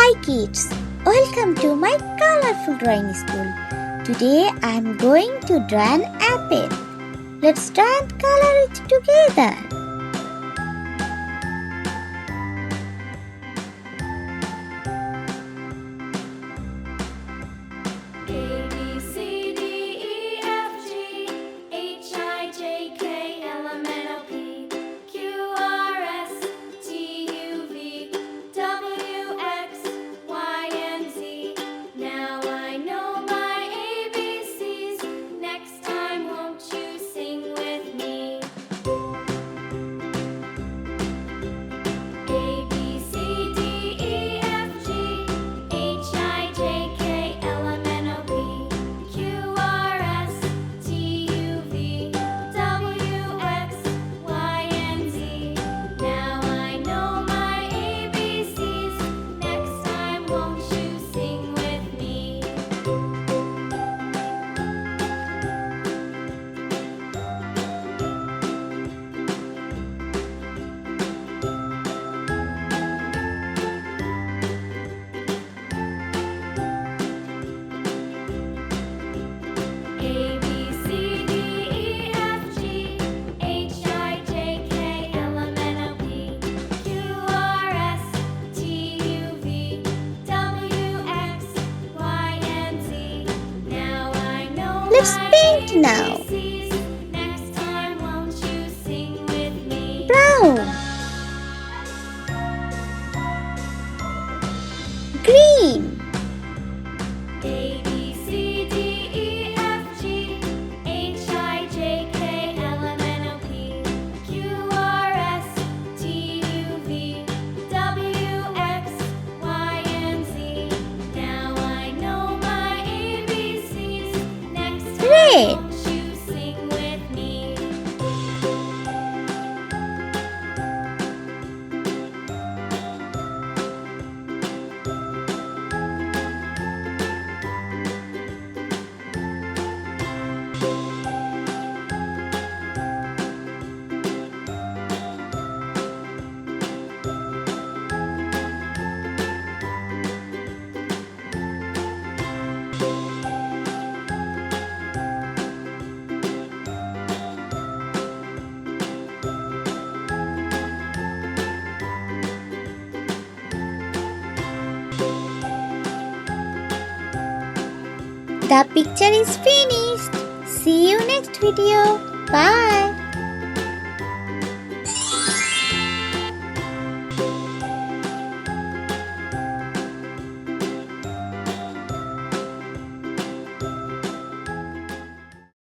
Hi kids, welcome to my colorful drawing school. Today I am going to draw an apple. Let's draw and color it together. Let's paint now. Brown, green, red, The picture is finished. See you next video. Bye.